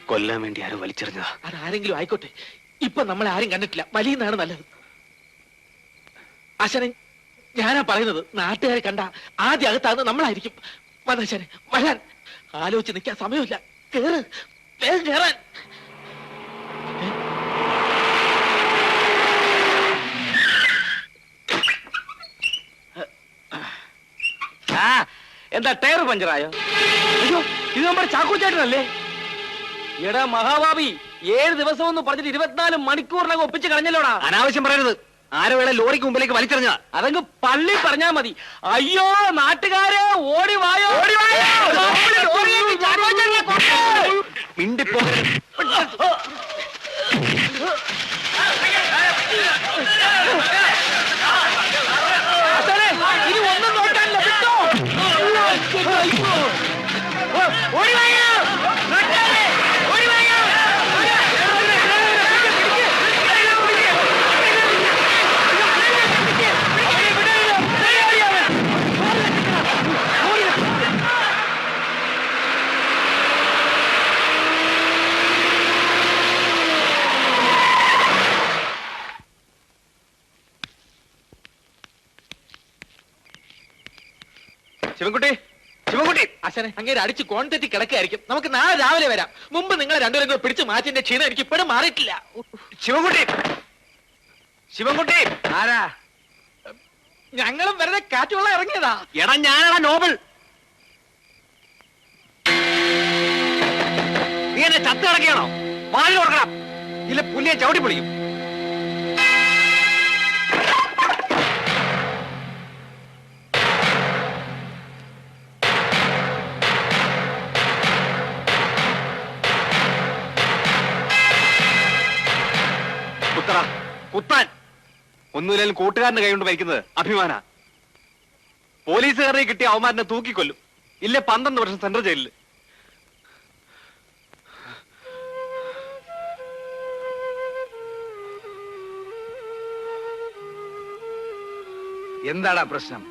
കൊല്ലാൻ വേണ്ടി ആരോ വലിച്ചെറിഞ്ഞതാ. അതാരെങ്കിലും ആയിക്കോട്ടെ, ഇപ്പൊ നമ്മളെ ആരും കണ്ടിട്ടില്ല. വലിയുന്നതാണ് നല്ലത്. ആശാനെ, ഞാനാ പറയുന്നത്. നാട്ടുകാരെ കണ്ട ആദ്യം അകത്താകുന്നത് നമ്മളായിരിക്കും. വന്നാശാനെ, വരാൻ. ആലോചിച്ച് നിൽക്കാൻ സമയമില്ല. കേറ്, വേഗം കേറാൻ. എന്താ ടയർ പഞ്ചറായോ? അയ്യോ, ഇത് നമ്മുടെ ചാക്കോച്ചേട്ടനല്ലേ? എടാ മഹാഭാവി, 7 ദിവസം എന്ന് പറഞ്ഞിട്ട് 24 മണിക്കൂറിനകം ഒപ്പിച്ച് കളഞ്ഞല്ലോടാ. അനാവശ്യം പറയരുത്. ആരോ വേള ലോറിക്ക് മുമ്പിലേക്ക് വലിച്ചെറിഞ്ഞ. അതങ്ങ് പള്ളി പറഞ്ഞാ മതി. അയ്യോ നാട്ടുകാരെ, ഓടി വായോ, ഓടി വായോ. മിണ്ടിപ്പോ. ഇനി ഒന്നും നോക്കാനില്ല, വിട്ടോ. ഓടി വായോ. ശിവൻകുട്ടി, ശിവൻകുട്ടി. ആശാനെ, അങ്ങേര് അടിച്ച് കോൺ തെറ്റി കിടക്കായിരിക്കും. നമുക്ക് നാളെ രാവിലെ വരാം. മുമ്പ് നിങ്ങൾ രണ്ടുപേരും കൂടെ പിടിച്ച് മാറ്റിന്റെ ക്ഷീണം എനിക്ക് ഇപ്പോഴും മാറിയിട്ടില്ല. ശിവൻകുട്ടി, ശിവൻകുട്ടി. ആരാ? ഞങ്ങളും വെറുതെ കാറ്റുവെള്ളം ഇറങ്ങിയതാ. എടാ, ഞാനാടാ നോബൽ. നീ എന്നെ ചത്ത് കിടക്കുകയാണോ? വാതിൽ കൊടുക്കണം, ഇല്ല പുല്ലിയെ ചവിട്ടി പൊളിക്കും. കുത്താൻ ഒന്നുമില്ലെങ്കിലും കൂട്ടുകാരന്റെ കൈ കൊണ്ട് വയ്ക്കുന്നത് അഭിമാന. പോലീസുകാരെ കിട്ടിയ അവന്മാരനെ തൂക്കിക്കൊല്ലും, ഇല്ല 12 വർഷം സെൻട്രൽ ജയിലിൽ. എന്താടാ പ്രശ്നം?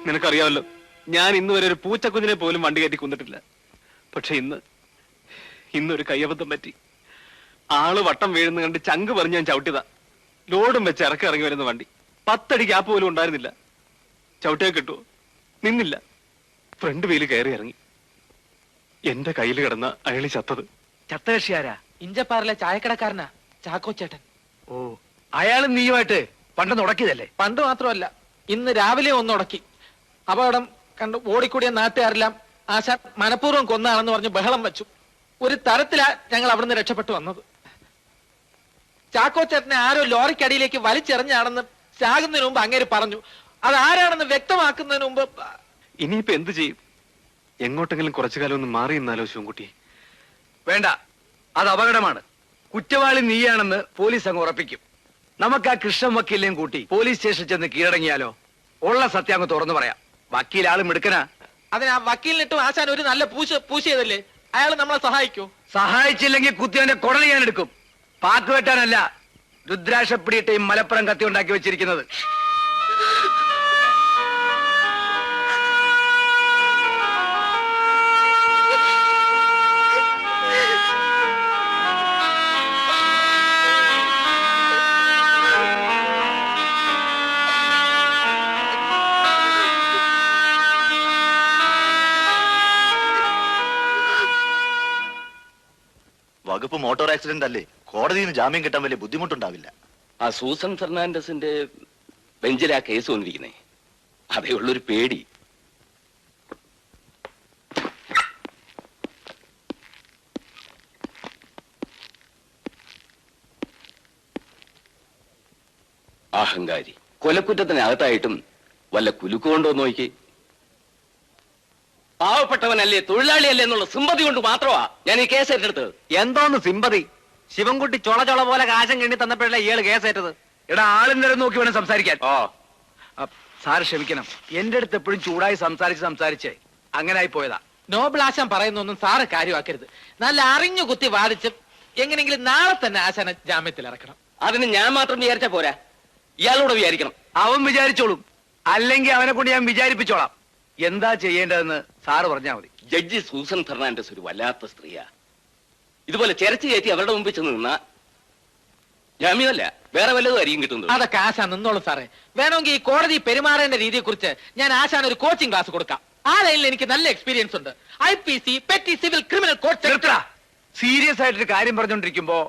നിനക്കറിയാമല്ലോ, ഞാൻ ഇന്ന് വരെ ഒരു പൂച്ചക്കുഞ്ഞിനെ പോലും വണ്ടി കയറ്റി കൊന്നിട്ടില്ല. പക്ഷെ ഇന്നൊരു കയ്യബദ്ധം പറ്റി. ആള് വട്ടം വീഴുന്ന കണ്ട് ചങ്ക് പറഞ്ഞ് ഞാൻ ചവിട്ടിയതാ. ലോഡും വെച്ച് ഇറങ്ങി വരുന്ന വണ്ടി 10 അടി ഗ്യാപ്പ് പോലും ഉണ്ടായിരുന്നില്ല. ചവിട്ടിയാ കിട്ടുമോ? നിന്നില്ല. ഫ്രണ്ട് വീല് കയറി ഇറങ്ങി. എന്റെ കയ്യിൽ കിടന്ന അയാളി ചത്തത്. ചത്തകക്ഷിയാരാ? ഇഞ്ചപ്പാറിലെ ചായക്കടക്കാരനാ, ചാക്കോച്ചേട്ടൻ. ഓ, അയാളും നീയുമായിട്ട് പണ്ട് ഉടക്കിയതല്ലേ? പണ്ട് മാത്രമല്ല, ഇന്ന് രാവിലെ ഒന്ന് ഉടക്കി. അപകടം കണ്ട് ഓടിക്കൂടിയ നാട്ടുകാരെല്ലാം ആശാൻ മനഃപൂർവ്വം കൊന്നാണെന്ന് പറഞ്ഞ് ബഹളം വെച്ചു. ഒരു തരത്തിലാ ഞങ്ങൾ അവിടുന്ന് രക്ഷപ്പെട്ടു വന്നത്. ചാക്കോച്ചേട്ടനെ ആരോ ലോറിക്കടിയിലേക്ക് വലിച്ചെറിഞ്ഞാണെന്ന് ചാകുന്നതിന് മുമ്പ് അങ്ങേര് പറഞ്ഞു. അത് ആരാണെന്ന് വ്യക്തമാക്കുന്നതിന് മുമ്പ്. ഇനിയിപ്പോ എന്ത് ചെയ്യും? എങ്ങോട്ടെങ്കിലും കുറച്ചു കാലം ഒന്ന് മാറി നിന്നാലോ ശിവൻകുട്ടി? വേണ്ട, അത് അപകടമാണ്. കുറ്റവാളി നീയാണെന്ന് പോലീസ് അങ്ങ് ഉറപ്പിക്കും. നമുക്ക് ആ കൃഷ്ണൻ വക്കീലിനെയും കൂട്ടി പോലീസ് സ്റ്റേഷനിൽ ചെന്ന് കീഴടങ്ങിയാലോ? ഉള്ള സത്യം അങ്ങ് തുറന്നു പറയാം. വക്കീൽ ആളും എടുക്കനാ. അതിന് ആ വക്കീലിനിട്ടും ആശാൻ ഒരു നല്ല പൂശിയതല്ലേ? അയാൾ നമ്മളെ സഹായിക്കോ? സഹായിച്ചില്ലെങ്കിൽ കുത്തിയവന്റെ കുടൽ ഞാൻ എടുക്കും. പാക്ക് വെട്ടാനല്ല, രുദ്രാക്ഷപ്പിടിയിട്ട് മലപ്പുറം കത്തി ഉണ്ടാക്കി വെച്ചിരിക്കുന്നത്. വകുപ്പ് മോട്ടോർ ആക്സിഡന്റ് അല്ലേ? കോടതിയിൽ നിന്ന് ജാമ്യം കിട്ടാൻ വലിയ ബുദ്ധിമുട്ടുണ്ടാവില്ല. ആ സൂസൻ ഫെർണാണ്ടസിന്റെ ബെഞ്ചിൽ ആ കേസ് വന്നിരിക്കുന്നേ, അതേ ഉള്ളൊരു പേടി. അഹങ്കാരി. കൊലക്കുറ്റത്തിനകത്തായിട്ടും വല്ല കുലുക്കുകൊണ്ടോ നോക്കി. പാവപ്പെട്ടവനല്ലേ, തൊഴിലാളിയല്ലേ എന്നുള്ള സിമ്പതി കൊണ്ട് മാത്രമാ ഞാൻ ഈ കേസ് ഏറ്റെടുത്തത്. എന്തോന്ന് സിമ്പതി? ശിവൻകുട്ടി ചൊള ചൊള പോലെ കാശം കെണ്ണി തന്നപ്പോഴല്ലേ ഇയാള് കേസേറ്റത്. എടാ, ആളും നേരം നോക്കി വേണം സംസാരിക്കാൻ. സാറ് ക്ഷമിക്കണം, എന്റെ അടുത്ത് എപ്പോഴും ചൂടായി സംസാരിച്ച് അങ്ങനായി പോയതാ. നോബിൾ ആശാൻ പറയുന്നൊന്നും സാറ് കാര്യമാക്കരുത്. നല്ല അറിഞ്ഞു കുത്തി വാദിച്ച് എങ്ങനെയെങ്കിലും നാളെ തന്നെ ആശാനെ ജാമ്യത്തിൽ ഇറക്കണം. അതിന് ഞാൻ മാത്രം വിചാരിച്ചാ പോരാ, ഇയാളോട് വിചാരിക്കണം. അവൻ വിചാരിച്ചോളും, അല്ലെങ്കിൽ അവനെ കൊണ്ട് ഞാൻ വിചാരിപ്പിച്ചോളാം. എന്താ ചെയ്യേണ്ടതെന്ന് സാറ് പറഞ്ഞാൽ മതി. ജഡ്ജി സൂസൻ ഫെർണാണ്ടസ് ഒരു വല്ലാത്ത സ്ത്രീയാ. ഇതുപോലെ ചെരച്ചു കയറ്റി അവരുടെ മുമ്പിൽ ചെന്ന് നിന്ന ജാമ്യമല്ല, വേറെ വല്ലതും ആയിരിക്കും കിട്ടുന്നത്. അതൊക്കെ ആശാൻ നിന്നോളും സാറേ. വേണമെങ്കിൽ ഈ കോടതി പെരുമാറേണ്ട രീതിയെ കുറിച്ച് ഞാൻ ആശാൻ ഒരു കോച്ചിങ് ക്ലാസ് കൊടുക്കാം. ആ ലൈനിൽ എനിക്ക് നല്ല എക്സ്പീരിയൻസ് ഉണ്ട്. IPC petty civil criminal code. Serious ആയിട്ടൊരു കാര്യം പറഞ്ഞോണ്ടിരിക്കുമ്പോ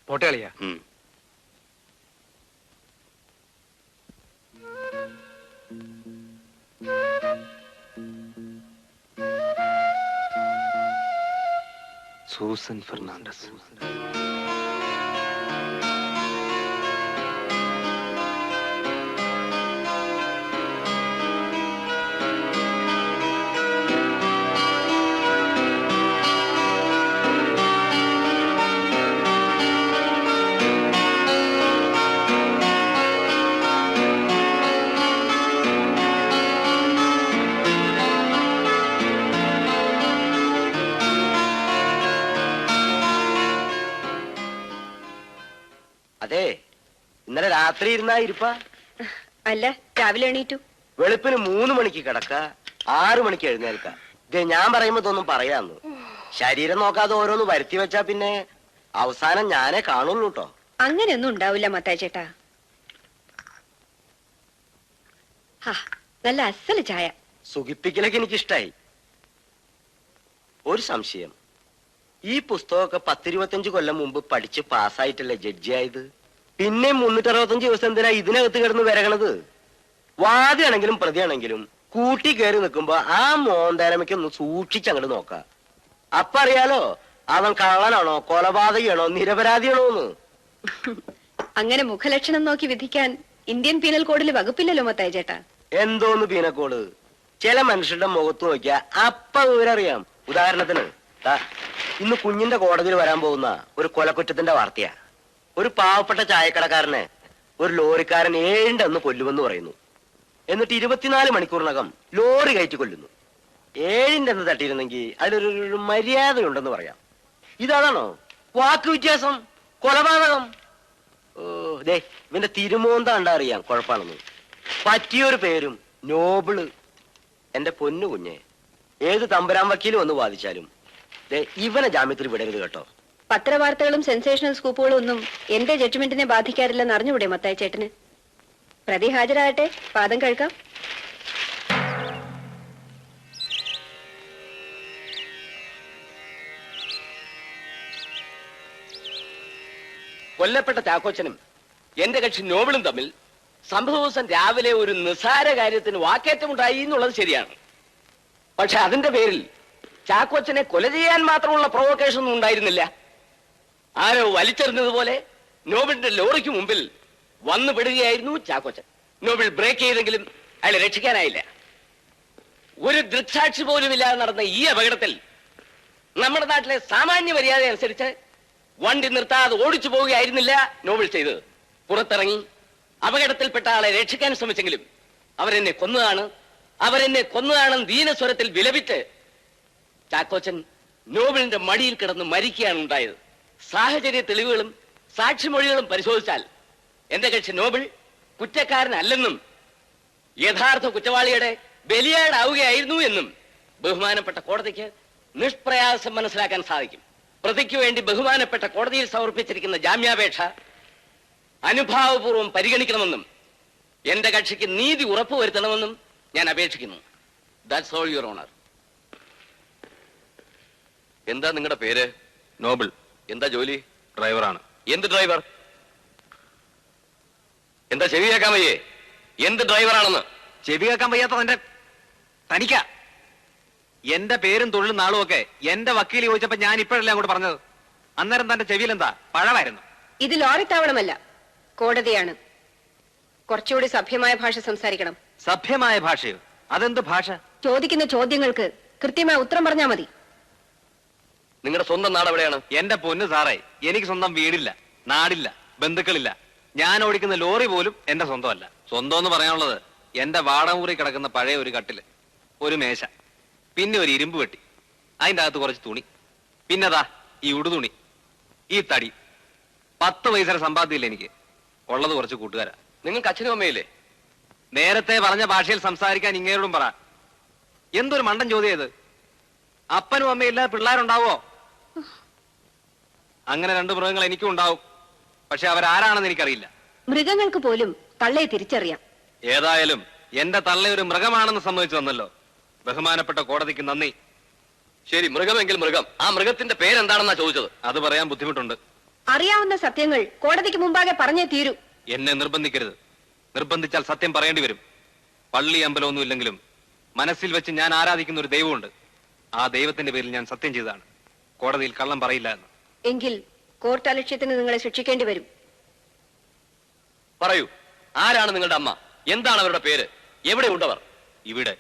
പോട്ടെ കളിയാ. Susan Fernandez. അതെ, ഇന്നലെ രാത്രി ഇരുന്നാ ഇരിപ്പാ? അല്ല, രാവിലെ എണീറ്റു. വെളുപ്പിന് 3 മണിക്ക് കിടക്ക, 6 മണിക്ക് എഴുന്നേൽക്ക. ഇതേ ഞാൻ പറയുമ്പോ തോന്നും പറയാന്ന്. ശരീരം നോക്കാതെ ഓരോന്ന് വരുത്തി വെച്ചാ പിന്നെ അവസാനം ഞാനേ കാണുള്ളൂ കേട്ടോ. അങ്ങനെയൊന്നും ഉണ്ടാവില്ല മത്തായി ചേട്ടാ. നല്ല അസല് ചായ. സുഖിപ്പിക്കലൊക്കെ എനിക്കിഷ്ടായി. ഒരു സംശയം, ഈ പുസ്തകമൊക്കെ 10-25 കൊല്ലം മുമ്പ് പഠിച്ച് പാസ്സായിട്ടല്ലേ ജഡ്ജിയായത്? പിന്നെ 365 ദിവസം എന്തിനാ ഇതിനകത്ത് കിടന്ന് വരകണത്? വാദിയാണെങ്കിലും പ്രതിയാണെങ്കിലും കൂട്ടി കയറി നിൽക്കുമ്പോ ആ മോന്തേരമയ്ക്കൊന്ന് സൂക്ഷിച്ചങ്ങോട്ട് നോക്കാം. അപ്പൊ അറിയാലോ അവൻ കള്ളനാണോ, കൊലപാതകയാണോ, നിരപരാധിയാണോ എന്ന്. അങ്ങനെ മുഖലക്ഷണം നോക്കി വിധിക്കാൻ ഇന്ത്യൻ പീനൽ കോഡിൽ വകുപ്പില്ലല്ലോ മത്തായി ചേട്ടാ. എന്തോന്ന് പീനക്കോട്? ചില മനുഷ്യരുടെ മുഖത്ത് നോക്കിയാ അപ്പ വിവരറിയാം. ഉദാഹരണത്തിന് ഇന്ന് കുഞ്ഞിന്റെ കോടതിയിൽ വരാൻ പോകുന്ന ഒരു കൊലക്കുറ്റത്തിന്റെ വാർത്തയാ. ഒരു പാവപ്പെട്ട ചായക്കടക്കാരനെ ഒരു ലോറിക്കാരൻ 7 അന്ന് കൊല്ലുമെന്ന് പറയുന്നു. എന്നിട്ട് 24 മണിക്കൂറിനകം ലോറി കയറ്റി കൊല്ലുന്നു. 7 അന്ന് തട്ടിയിരുന്നെങ്കിൽ അതിലൊരു മര്യാദയുണ്ടെന്ന് പറയാം. ഇതാണോ വാക്ക് വ്യത്യാസം? കൊലപാതകം. ദേ ഇവന്റെ തിരുമോന്ത കണ്ടാ അറിയാം കുഴപ്പാണെന്ന്. പറ്റിയൊരു പേരും നോബിള്. എന്റെ പൊന്നു കുഞ്ഞെ, ഏത് തമ്പുരാൻ വക്കീലും ഒന്ന് വാദിച്ചാലും ഇവനെ ജാമ്യത്തിൽ വിടരുത് കേട്ടോ. പത്രവാർത്തകളും സെൻസേഷണൽ സ്കൂപ്പുകളും ഒന്നും എന്റെ ജഡ്ജ്മെന്റിനെ ബാധിക്കാറില്ലെന്ന് അറിഞ്ഞുകൂടെ മത്തായി ചേട്ടന്? പ്രതി ഹാജരാകട്ടെ, പാദം കഴുകാം. കൊല്ലപ്പെട്ട ചാക്കോച്ചനും എന്റെ കക്ഷി നോബിളും തമ്മിൽ സംഭവ ദിവസം രാവിലെ ഒരു നിസ്സാര കാര്യത്തിന് വാക്കേറ്റമുണ്ടായി എന്നുള്ളത് ശരിയാണ്. പക്ഷെ അതിന്റെ പേരിൽ ചാക്കോച്ചനെ കൊല ചെയ്യാൻ മാത്രമുള്ള പ്രൊവോക്കേഷൻ ഒന്നും ഉണ്ടായിരുന്നില്ല. ആരോ വലിച്ചെറിഞ്ഞതുപോലെ നോബിളിന്റെ ലോറിക്ക് മുമ്പിൽ വന്നു പെടുകയായിരുന്നു ചാക്കോച്ചൻ. നോബിൾ ബ്രേക്ക് ചെയ്തെങ്കിലും അയാളെ രക്ഷിക്കാനായില്ല. ഒരു ദൃക്സാക്ഷി പോലും ഇല്ലാതെ നടന്ന ഈ അപകടത്തിൽ നമ്മുടെ നാട്ടിലെ സാമാന്യ മര്യാദ അനുസരിച്ച് വണ്ടി നിർത്താതെ ഓടിച്ചു പോവുകയായിരുന്നില്ല നോബിൾ ചെയ്തത്. പുറത്തിറങ്ങി അപകടത്തിൽപ്പെട്ട ആളെ രക്ഷിക്കാൻ ശ്രമിച്ചെങ്കിലും അവരെന്നെ കൊന്നതാണെന്ന് ദീനസ്വരത്തിൽ വിലപിച്ച് ചാക്കോച്ചൻ നോബിളിന്റെ മടിയിൽ കിടന്ന് മരിക്കുകയാണ് ഉണ്ടായത്. സാഹചര്യ തെളിവുകളും സാക്ഷിമൊഴികളും പരിശോധിച്ചാൽ എന്റെ കക്ഷി നോബിൾ കുറ്റക്കാരനല്ലെന്നും യഥാർത്ഥ കുറ്റവാളിയുടെ ബലിയാടാവുകയായിരുന്നു എന്നും ബഹുമാനപ്പെട്ട കോടതിക്ക് നിഷ്പ്രയാസം മനസ്സിലാക്കാൻ സാധിക്കും. പ്രതിക്ക് വേണ്ടി ബഹുമാനപ്പെട്ട കോടതിയിൽ സമർപ്പിച്ചിരിക്കുന്ന ജാമ്യാപേക്ഷ അനുഭാവപൂർവ്വം പരിഗണിക്കണമെന്നും എന്റെ കക്ഷിക്ക് നീതി ഉറപ്പുവരുത്തണമെന്നും ഞാൻ അപേക്ഷിക്കുന്നു. That's all your honour. എന്താ നിങ്ങളുടെ പേര്? നോബിൾ. എന്താ ജോലി? ഡ്രൈവറാണ്. എന്ത് ഡ്രൈവർ? എന്താ ചെവി കേൾക്കാൻ വയ്യേ? എന്ത് ഡ്രൈവറാണെന്ന്? ചെവി കേൾക്കാൻ വയ്യാത്ത തനിക്ക. എന്റെ പേരും തൊഴിലും നാളും ഒക്കെ എന്റെ വക്കീൽ ചോദിച്ചപ്പോ ഞാൻ ഇപ്പോഴല്ലേ അങ്ങോട്ട് പറഞ്ഞത്. അന്നേരം തന്റെ ചെവിയിൽ എന്താ പഴമായിരുന്നു? ഇത് ലോറിത്താവളമല്ല, കോടതിയാണ്. കുറച്ചുകൂടി സഭ്യമായ ഭാഷ സംസാരിക്കണം. സഭ്യമായ ഭാഷയോ? അതെന്ത് ഭാഷ? ചോദിക്കുന്ന ചോദ്യങ്ങൾക്ക് കൃത്യമായ ഉത്തരം പറഞ്ഞാൽ മതി. നിങ്ങളുടെ സ്വന്തം നാട് എവിടെയാണ്? എന്റെ പൊന്ന് സാറേ, എനിക്ക് സ്വന്തം വീടില്ല, നാടില്ല, ബന്ധുക്കളില്ല. ഞാൻ ഓടിക്കുന്ന ലോറി പോലും എന്റെ സ്വന്തമല്ല. സ്വന്തം എന്ന് പറയാനുള്ളത് എന്റെ വാടകമുറി കിടക്കുന്ന പഴയ ഒരു കട്ടില്, ഒരു മേശ, പിന്നെ ഒരു ഇരുമ്പ് വെട്ടി, അതിന്റെ അകത്ത് കുറച്ച് തുണി, പിന്നെതാ ഈ ഉടുതുണി, ഈ തടി. 10 പൈസയുടെ സമ്പാദ്യമില്ല എനിക്ക്, ഉള്ളത് കുറച്ച് കൂട്ടുകാരാ. നിങ്ങൾക്ക് അച്ഛനും അമ്മയില്ലേ? നേരത്തെ പറഞ്ഞ ഭാഷയിൽ സംസാരിക്കാൻ ഇങ്ങേരോടും പറ. എന്തൊരു മണ്ടൻ ചോദ്യം ഇത്. അപ്പനും അമ്മയില്ല, പിള്ളേരുണ്ടാവോ? അങ്ങനെ 2 മൃഗങ്ങൾ എനിക്കും ഉണ്ടാവും. പക്ഷെ അവരാരാണെന്ന് എനിക്കറിയില്ല. മൃഗങ്ങൾക്ക് പോലും തള്ളയെ തിരിച്ചറിയാം. ഏതായാലും എന്റെ തള്ള ഒരു മൃഗമാണെന്ന് സമ്മതിച്ചു തന്നല്ലോ. ബഹുമാനപ്പെട്ട കോടതിക്ക് നന്ദി. ശരി, മൃഗമെങ്കിൽ മൃഗം. ആ മൃഗത്തിന്റെ പേരെന്താണെന്നാ ചോദിച്ചത്. അത് പറയാൻ ബുദ്ധിമുട്ടുണ്ട്. അറിയാവുന്ന സത്യങ്ങൾ കോടതിക്ക് മുമ്പാകെ പറഞ്ഞേ തീരൂ. എന്നെ നിർബന്ധിക്കരുത്. നിർബന്ധിച്ചാൽ സത്യം പറയേണ്ടി വരും. പള്ളി അമ്പലമൊന്നും ഇല്ലെങ്കിലും മനസ്സിൽ വെച്ച് ഞാൻ ആരാധിക്കുന്ന ഒരു ദൈവമുണ്ട്. ആ ദൈവത്തിന്റെ പേരിൽ ഞാൻ സത്യം ചെയ്തതാണ്. കോടതിയിൽ കള്ളം പറയില്ല എന്ന്. എങ്കിൽ കോർട്ട് അലക്ഷ്യത്തിന് നിങ്ങളെ ശിക്ഷിക്കേണ്ടി വരും. പറയൂ, ആരാണ് നിങ്ങളുടെ അമ്മ? എന്താണ് അവരുടെ പേര്? എവിടെ ഉണ്ടവർ? ഇവിടെ,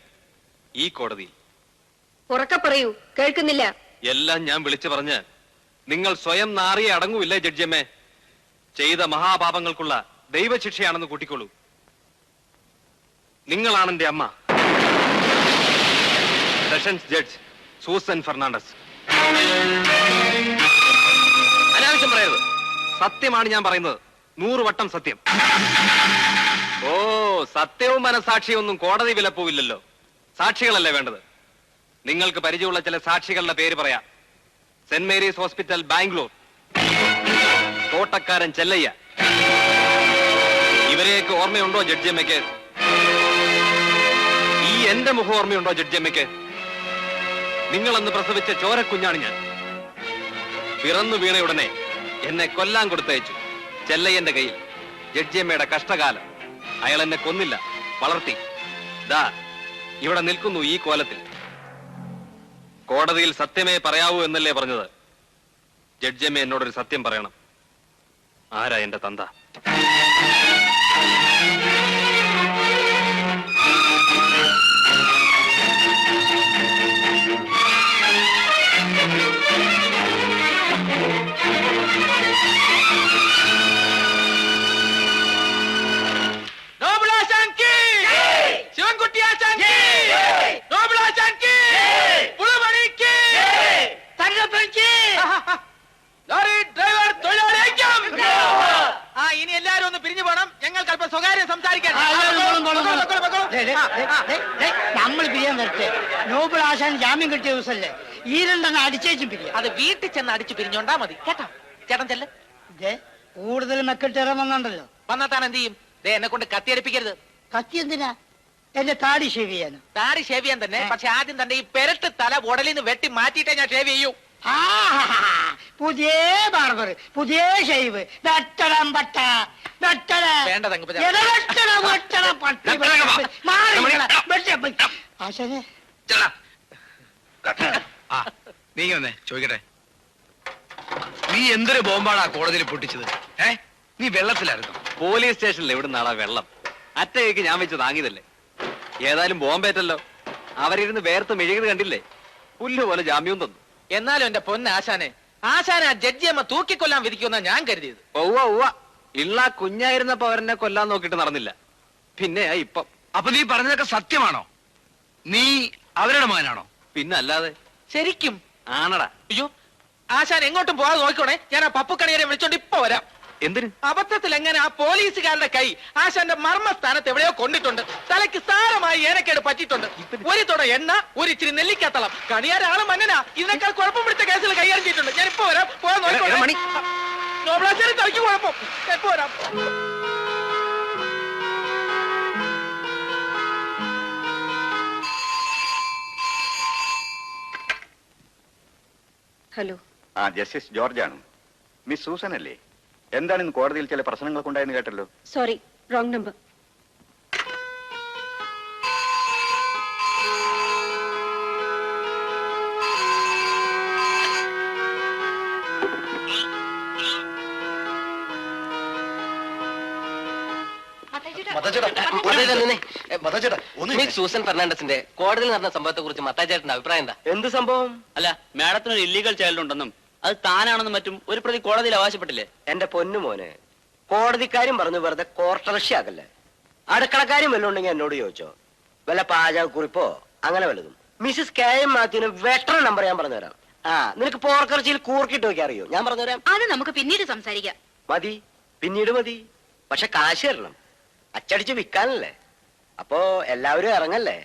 ഈ കോടതിയിൽ. ഉറക്കെ പറയൂ, കേൾക്കുന്നില്ല. എല്ലാം ഞാൻ വിളിച്ചു പറഞ്ഞ് നിങ്ങൾ സ്വയം നാറിയെ അടങ്ങൂല്ലേ ജഡ്ജിയമ്മേ? ചെയ്ത മഹാപാപങ്ങൾക്കുള്ള ദൈവശിക്ഷയാണെന്ന് കൂട്ടിക്കോളൂ. നിങ്ങളാണ് എന്റെ അമ്മ. Sessions judge Susan Fernandez. അനാവശ്യം പറയരുത്. സത്യമാണ് ഞാൻ പറയുന്നത്, 100 വട്ടം സത്യം. ഓ, സത്യവും മനസാക്ഷിയും ഒന്നും കോടതി വിലപ്പോവില്ലല്ലോ. സാക്ഷികളല്ലേ വേണ്ടത്? നിങ്ങൾക്ക് പരിചയമുള്ള ചില സാക്ഷികളുടെ പേര് പറയാം. സെന്റ് മേരീസ് ഹോസ്പിറ്റൽ, ബാംഗ്ലൂർ, തോട്ടക്കാരൻ ചെല്ലയ്യ. ഇവരെയൊക്കെ ഓർമ്മയുണ്ടോ ജഡ്ജിയമ്മയ്ക്ക്? ഈ എന്റെ മുഖം ഓർമ്മയുണ്ടോ ജഡ്ജിയമ്മയ്ക്ക്? നിങ്ങളന്ന് പ്രസവിച്ച ചോരക്കുഞ്ഞാണ് ഞാൻ. പിറന്നു വീണയുടനെ എന്നെ കൊല്ലാൻ കൊടുത്തയച്ചു ചെല്ലയ്യന്റെ കയ്യിൽ. ജഡ്ജിയമ്മയുടെ കഷ്ടകാലം. അയാൾ എന്നെ കൊന്നില്ല, വളർത്തി. ദാ ഇവിടെ നിൽക്കുന്നു ഈ കോലത്തിൽ. കോടതിയിൽ സത്യമേ പറയാവൂ എന്നല്ലേ പറഞ്ഞത്? ജഡ്ജിയമ്മ എന്നോടൊരു സത്യം പറയണം. ആരാ എന്റെ തന്ത? ഇനി എല്ലാരും ഒന്ന് പിരിഞ്ഞു പോണം. ഞങ്ങൾക്ക് അല്പം സ്വകാര്യം സംസാരിക്കാൻ. നമ്മൾ പിരിയാൻ വരട്ടെ. നോബിൾ ആശാൻ ജാമ്യം കിട്ടിയ ദിവസമല്ലേ ഈ 2 അടിച്ചേച്ചും പിരിയാം. അത് വീട്ടിൽ ചെന്ന് അടിച്ചു പിരിഞ്ഞോണ്ടാ മതി കേട്ടോ. ചേട്ടൻ ചെല്ല്. കൂടുതൽ മെക്കെട്ടേറാൻ വന്നുണ്ടല്ലോ. വന്നാ താൻ എന്ത് ചെയ്യും? എന്നെ കൊണ്ട് കത്തിയടിപ്പിക്കരുത്. കത്തി എന്തിനാ? എന്റെ താടി ഷേവ് ചെയ്യാനോ? താടി ഷേവ് ചെയ്യാൻ തന്നെ. പക്ഷെ ആദ്യം തന്നെ ഈ പെരട്ട് തല ഉടലിൽ നിന്ന് വെട്ടി മാറ്റിയിട്ടേ ഞാൻ ഷേവ് ചെയ്യൂ. പുതിയ ബാർബർ, പുതിയ ഷേവ്. വേണ്ട തങ്കപ്പ. ആശാനെ നീ വന്നേ ചോദിക്കട്ടെ. നീ എന്തൊരു ബോംബാണ് കോടതിയിൽ പൊട്ടിച്ചത്? നീ വെള്ളത്തിലായിരുന്നു. പോലീസ് സ്റ്റേഷനിൽ എവിടെ നാളാ വെള്ളം? അറ്റകേക്ക് ഞാൻ വെച്ച് താങ്ങിയതല്ലേ. ഏതായാലും ബോംബേറ്റല്ലോ. അവരിരുന്ന് വേർത്ത് മെഴുകിയത് കണ്ടില്ലേ? പുല്ലുപോലെ ജാമ്യവും തന്നു. എന്നാലും എന്റെ പൊന്ന ആശാനെ, ആശാനെ ആ ജഡ്ജിയമ്മ തൂക്കിക്കൊല്ലാൻ വിധിക്കുമെന്നാ ഞാൻ കരുതിയത്. ഒവ്വ ഇള്ള കുഞ്ഞായിരുന്നപ്പോ അവരെന്നെ കൊല്ലാൻ നോക്കിട്ട് നടന്നില്ല. പിന്നെ ഇപ്പം. അപ്പൊ നീ പറഞ്ഞതൊക്കെ സത്യമാണോ? നീ അവരുടെ മകനാണോ? പിന്നെ അല്ലാതെ. ശരിക്കും ആണടാ. അയ്യോ, ആശാൻ എങ്ങോട്ടും പോകാതെ നോക്കണേ. ഞാൻ ആ പപ്പുക്കണിയരെ വിളിച്ചോണ്ട് ഇപ്പൊ വരാം. എന്തിന്? അബദ്ധത്തിൽ എങ്ങനെ ആ പോലീസുകാരുടെ കൈ ആശാന്റെ മർമ്മസ്ഥാനത്ത് എവിടെയോ കൊണ്ടിട്ടുണ്ട്. തലയ്ക്ക് സാരമായി ഏനക്കേട് പറ്റിയിട്ടുണ്ട്. ഒരു തുട എണ്ണ, ഒരു ഇച്ചിരി നെല്ലിക്കാത്തളം. കണിയാരാള് മന്നനാ. ഇതിനേക്കാൾ കുഴപ്പം പിടിച്ച കേസിൽ കൈകാര്യം ചെയ്തിട്ടുണ്ട്. ഞാൻ ഇപ്പൊ വരാം. പോകാൻ നോക്കണേ. നോബിളാശാരി തലയ്ക്ക് കുഴപ്പം. എപ്പോ വരാം. ഹലോ. ജസ്റ്റിസ് ജോർജ് ആണ്. മിസ് സൂസൻ അല്ലേ? എന്താണ് ഇന്ന് കോടതിയിൽ ചില പ്രശ്നങ്ങളൊക്കെ ഉണ്ടായെന്ന് കേട്ടല്ലോ. Sorry, wrong number. Miss Susan ഫെർണാണ്ടസിന്റെ കോടതിയിൽ നടന്ന സംഭവത്തെ കുറിച്ച് മത്താച്ചേട്ടന്റെ അഭിപ്രായം എന്താ? എന്ത് സംഭവം? അല്ല, മാഡത്തിന് ഒരു ഇല്ലീഗൽ ചൈൽഡ് ഉണ്ടെന്നും അത് താനാണെന്നും മറ്റും ഒരു പ്രതി കോടതിയിൽ അവകാശപ്പെട്ടില്ലേ? എന്റെ പൊന്നു മോനെ, കോടതിക്കാരും പറഞ്ഞു വെറുതെ കോർട്ടറഷ്യാക്കല്ലേ. അടുക്കളക്കാരും വല്ലതും ഉണ്ടെങ്കിൽ എന്നോട് ചോദിച്ചോ, വല്ല പാചകക്കുറിപ്പോ അങ്ങനെ വല്ലതും. Mrs K M മാത്യുവിന് butter number ഞാൻ പറഞ്ഞുതരാം. നിനക്ക് പോർക്കിറച്ചിയിൽ കൂർക്കിട്ട് വെക്കാൻ അറിയോ? ഞാൻ പറഞ്ഞുതരാം. അത് നമുക്ക് പിന്നീട് സംസാരിക്കാം. മതി, പിന്നീട് മതി. പക്ഷെ കാശ് തരണം, അച്ചടിച്ച് വിൽക്കാനല്ലേ. അപ്പോ എല്ലാവരും ഇറങ്ങല്ലേ.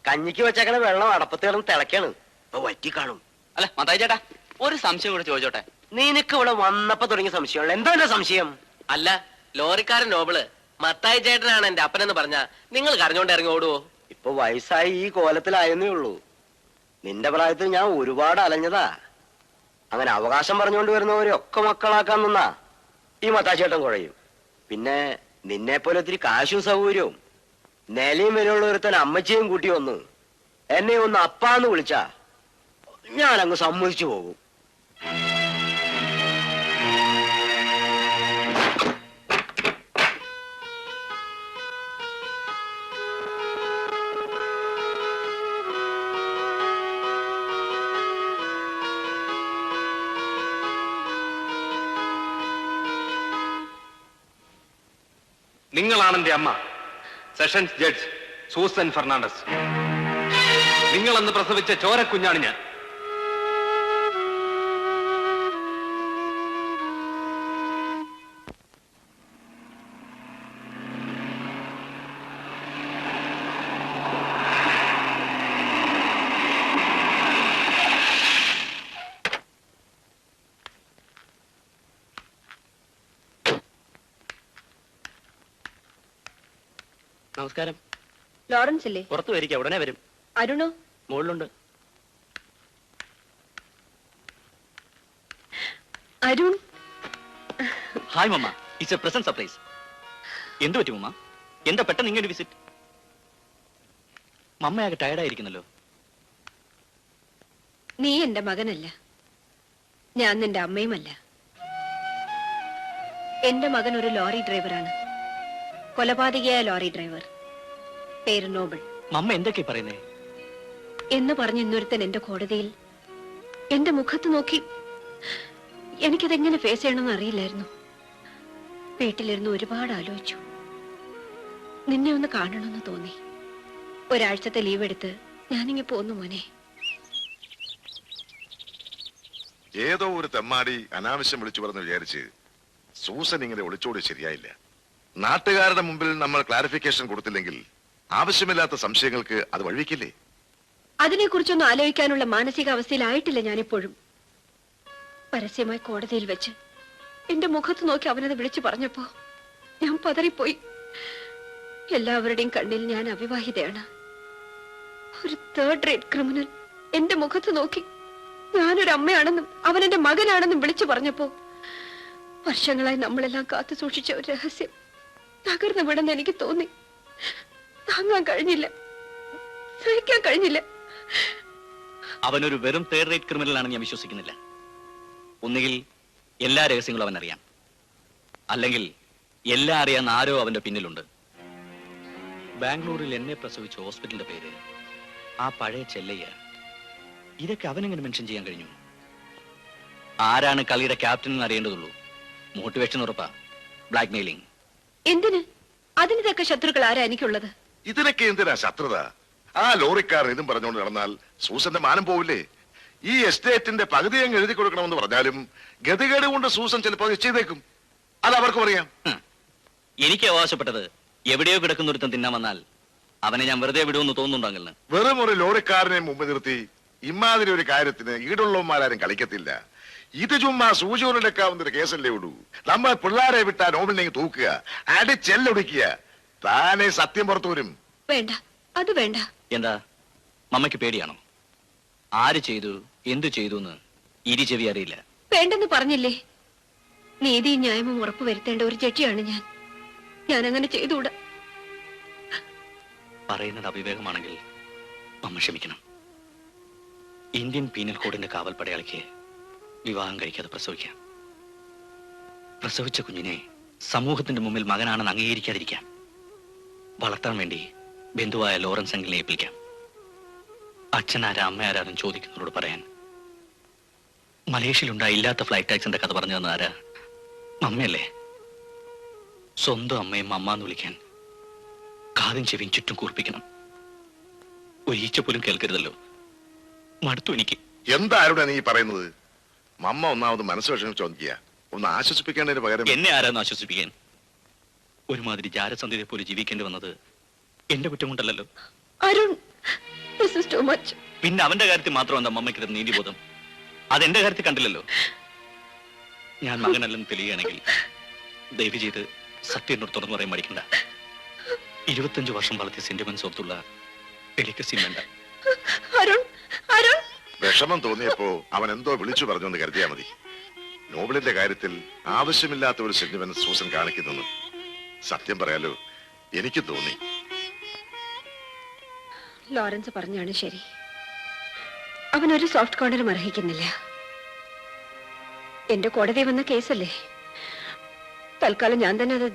കഞ്ഞിക്ക് വെച്ചേക്കണ വെള്ളം അടപ്പത്ത് കിടന്ന് തിളക്കാണ്, ഇപ്പൊ വറ്റി കാണും. അല്ല മത്തായി ചേട്ടാ, ഒരു സംശയം കൂടെ ചോദിച്ചോട്ടെ? നിനക്ക് ഇവിടെ വന്നപ്പോ തുടങ്ങിയ സംശയമുള്ള എന്താ എന്റെ സംശയം? അല്ല, ലോറിക്കാരൻ നോബിള് മത്തായി ചേട്ടനാണ് എന്റെ അപ്പനെന്ന് പറഞ്ഞ നിങ്ങൾ കരഞ്ഞോണ്ട് ഇറങ്ങി ഓടുവോ? ഇപ്പൊ വയസ്സായി ഈ കോലത്തിലായെന്നേ ഉള്ളൂ. നിന്റെ പ്രായത്തിൽ ഞാൻ ഒരുപാട് അലഞ്ഞതാ. അങ്ങനെ അവകാശം പറഞ്ഞുകൊണ്ട് വരുന്നവരെ ഒക്കെ മക്കളാക്കാൻ നിന്നാ ഈ മത്താച്ചേട്ടൻ കുഴയും. പിന്നെ നിന്നെ പോലെ ഒത്തിരി കാശും സൗകര്യവും നിലയും വിലയുള്ള ഒരുത്തൻ അമ്മച്ചിയും കൂട്ടി വന്ന് എന്നെ ഒന്ന് അപ്പാന്ന് വിളിച്ചാ ഞാൻ അങ്ങ് സമ്മതിച്ചു പോകും. നിങ്ങളാണ് എന്റെ അമ്മ, സെഷൻസ് ജഡ്ജ് സൂസൻ ഫെർണാണ്ടസ്. നിങ്ങളന്ന് പ്രസവിച്ച ചോരക്കുഞ്ഞാണ് ഞാൻ. നമസ്കാരം. ലോറൻസ് ഇല്ലേ? പുറത്തു വരിക, ഉടനെ വരും. അരുണോ? മുകളിലുണ്ട്. Arun. Hi mamma, it's a present surprise. എന്തു പറ്റി മമ്മ? എന്താ പെട്ടെന്ന് ഇങ്ങനെ വിസിറ്റ്? മമ്മയാകെ ടയർഡായിരിക്കുന്നല്ലോ. നീ എന്റെ മകനല്ല, ഞാൻ നിന്റെ അമ്മയുമല്ല. എന്റെ മകൻ ഒരു ലോറി ഡ്രൈവറാണ്, കൊലപാതകയായ ലോറി ഡ്രൈവർ. പേര് നോബിൾ. മമ്മ എന്തൊക്കെ പറയുന്നേ? എന്ന് പറഞ്ഞ് ഇന്നൊരുത്തൻ എന്റെ കോടതിയിൽ എന്റെ മുഖത്ത് നോക്കി. എനിക്കതെങ്ങനെ ഫേസ് ചെയ്യണമെന്ന് അറിയില്ലായിരുന്നു. വീട്ടിലിരുന്ന് ഒരുപാട് ആലോചിച്ചു. നിന്നെ ഒന്ന് കാണണമെന്ന് തോന്നി. ഒരാഴ്ചത്തെ ലീവ് എടുത്ത് ഞാനിങ്ങി പോന്നു മോനെ. ഏതോ ഒരു തെമ്മാടി അനാവശ്യം വിളിച്ചു പറഞ്ഞു വിചാരിച്ച് സൂസൻ ഇങ്ങനെ ഒളിച്ചോടി ശരിയായില്ല. നാട്ടുകാരുടെ മുമ്പിൽ നമ്മൾ ക്ലാരിഫിക്കേഷൻ കൊടുത്തില്ലെങ്കിൽ ആവശ്യമില്ലാത്ത സംശയങ്ങൾക്ക് അത് വഴിവെക്കില്ലേ? അതിനെക്കുറിച്ചൊന്നും ആലോചിക്കാനുള്ള മാനസികാവസ്ഥയിലായിട്ടില്ല ഞാനിപ്പോഴും. പരസ്യമായി കോടതിയിൽ വെച്ച് എന്റെ മുഖത്ത് നോക്കി അവനത് വിളിച്ചു പറഞ്ഞപ്പോ ഞാൻ പതറിപ്പോയി. എല്ലാവരുടെയും കണ്ണിൽ ഞാൻ അവിവാഹിതയാണ്. ഒരു തേർഡ് റേറ്റ് ക്രിമിനൽ എന്റെ മുഖത്ത് നോക്കി ഞാനൊരു അമ്മയാണെന്നും അവൻ എന്റെ മകനാണെന്നും വിളിച്ചു പറഞ്ഞപ്പോ വർഷങ്ങളായി നമ്മളെല്ലാം കാത്തു സൂക്ഷിച്ച ഒരു രഹസ്യം തകർന്നു വിടുന്ന എനിക്ക് തോന്നി. താങ്ങാൻ കഴിഞ്ഞില്ല, സഹിക്കാൻ കഴിഞ്ഞില്ല. അവനൊരു വെറും തേർഡ് റേറ്റ് ക്രിമിനൽ ആണെന്ന് ഞാൻ വിശ്വസിക്കുന്നില്ല. ഒന്നുകിൽ എല്ലാ രഹസ്യങ്ങളും അവൻ അറിയാം, അല്ലെങ്കിൽ എല്ലാം അറിയാവുന്ന ആരോ അവന്റെ പിന്നിലുണ്ട്. ബാംഗ്ലൂരിൽ എന്നെ പ്രസവിച്ച ഹോസ്പിറ്റലിന്റെ പേര് ആ പഴയ ചെല്ലയ്യ. ഇതൊക്കെ അവനെങ്ങനെ മെൻഷൻ ചെയ്യാൻ കഴിഞ്ഞു? ആരാണ് കളിയുടെ ക്യാപ്റ്റൻ എന്ന് അറിയേണ്ടതുള്ളൂ. മോട്ടിവേഷൻ ഉറപ്പാ, ബ്ലാക്ക് മെയിലിംഗ്. എന്തിന്? അതിന് തക്ക ശത്രുക്കൾ ആരാ എനിക്കുള്ളത്? ഇതിനൊക്കെ എന്തിനാ ശത്രുത? ആ ലോറിക്കാരൻ ഇതും പറഞ്ഞുകൊണ്ട് നടന്നാൽ സൂസന്റെ മാനം പോവില്ലേ? ഈ എസ്റ്റേറ്റിന്റെ പകുതി അങ്ങ് എഴുതി കൊടുക്കണമെന്ന് പറഞ്ഞാലും ഗതികേട് കൊണ്ട് സൂസൻ ചിലപ്പോൾ ചെയ്തേക്കും. അത് അവർക്കും അറിയാം. എനിക്ക് അവകാശപ്പെട്ടത് എവിടെയോ കിടക്കുന്ന ഒരുത്തൻ തിന്നാൻ വന്നാൽ അവനെ ഞാൻ വെറുതെ വിടുമെന്ന് തോന്നുന്നുണ്ടെങ്കിൽ വെറും ഒരു ലോറിക്കാരനെ മുമ്പ് നിർത്തി ഇമാതിരി ഒരു കാര്യത്തിന് ഈടുള്ളവന്മാരും കളിക്കത്തില്ല. ഇത് ചുമ്മാ സൂചിയോടെടുക്കാവുന്ന ഒരു കേസല്ലേ ഉള്ളൂ. നമ്മൾ പിള്ളേരെ വിട്ടാ നോമിനെങ്കിൽ തൂക്കുക, അടിച്ചെല്ലൊടിക്കുക, താനെ സത്യം പുറത്തു വരും. വേണ്ട, അത് വേണ്ട. എന്താ മമ്മയ്ക്ക് പേടിയാണോ? ആര് ചെയ്തു, എന്തു ചെയ്തു എന്ന് ഇരി ചെവി അറിയില്ല. വേണ്ടെന്ന് പറഞ്ഞില്ലേ? നീതിയും ന്യായവും ഉറപ്പുവരുത്തേണ്ട ഒരു ജഡ്ജിയാണ് ഞാൻ. ഞാൻ അങ്ങനെ ചെയ്തുകൂടാ. പറയുന്നത് അവിവേകമാണെങ്കിൽ മമ്മ ക്ഷമിക്കണം. ഇന്ത്യൻ പീനൽ കോഡിന്റെ കാവൽ പടയാളിക്ക് വിവാഹം കഴിക്കാതെ പ്രസവിക്കാം. പ്രസവിച്ച കുഞ്ഞിനെ സമൂഹത്തിന്റെ മുമ്പിൽ മകനാണെന്ന് അംഗീകരിക്കാതിരിക്കാം. വളർത്താൻ വേണ്ടി ബന്ധുവായ ലോറൻസ് അങ്കിളിനെ ഏൽപ്പിക്കാം. അച്ഛനാരാ അമ്മയാരാരും ചോദിക്കുന്നവരോട് പറയാൻ. മലേഷ്യയിലുണ്ടായ ഇല്ലാത്ത ഫ്ലൈറ്റ് ആക്സിഡന്റ് കഥ പറഞ്ഞു തന്ന ആരാ? അമ്മയല്ലേ? സ്വന്തം അമ്മയും അമ്മ എന്ന് വിളിക്കാൻ കാതും ചെവിയും ചുറ്റും കൂർപ്പിക്കണം. ഒരു ഈച്ച പോലും കേൾക്കരുതല്ലോ. മടുത്തു എനിക്ക്. എന്താരുടെ നീ പറയുന്നത്? മമ്മ ഒന്നാമത് മനസ്സ് വിഷമിച്ച് ചോദിക്കുക, ഒന്ന് ആശ്വസിപ്പിക്കേണ്ടതിന് പകരം എന്നെ ആരാന്ന് ആശ്വസിപ്പിക്കാൻ? ഒരുമാതിരി ജാരസന്ധ്യയെ പോലെ ജീവിക്കേണ്ടി വന്നത് എന്റെ കുറ്റം കൊണ്ടല്ലോ. Arun, this is too much. പിന്നെ അവന്റെ കാര്യത്തിൽ മാത്രം എന്താ അമ്മയ്ക്ക് നീതിബോധം? അതെന്റെ കാര്യത്തിൽ കണ്ടില്ലല്ലോ. ഞാൻ മകനല്ലെന്ന് തെളിയുകയാണെങ്കിൽ ദയവ് ചെയ്ത് സത്യം എന്നോട് തുറന്നു പറയാൻ മടിക്കണ്ട. 25 വർഷം വളർത്തിയ സെന്റിമെന്റ്സ് ഓർത്തുള്ള ഡെലിക്കസി വേണ്ട. അരുൺ, അരുൺ, വിഷമം തോന്നിയപ്പോ അവൻ എന്തോ വിളിച്ചു പറഞ്ഞു എന്ന് കരുതിയാ മതി. നോബിളിന്റെ കാര്യത്തിൽ ആവശ്യമില്ലാത്ത ഒരു സെന്റിമെന്റ് സൂസൻ കാണിക്കുന്നു. സത്യം പറയാലോ, എനിക്ക് തോന്നി. ലോറൻസ് പറഞ്ഞാണ് ശരി. അവനൊരു സോഫ്റ്റ് കോർണറും അർഹിക്കുന്നില്ല. എന്റെ കോടതി വന്ന കേസല്ലേ, തൽക്കാലം ഞാൻ തന്നെ അത്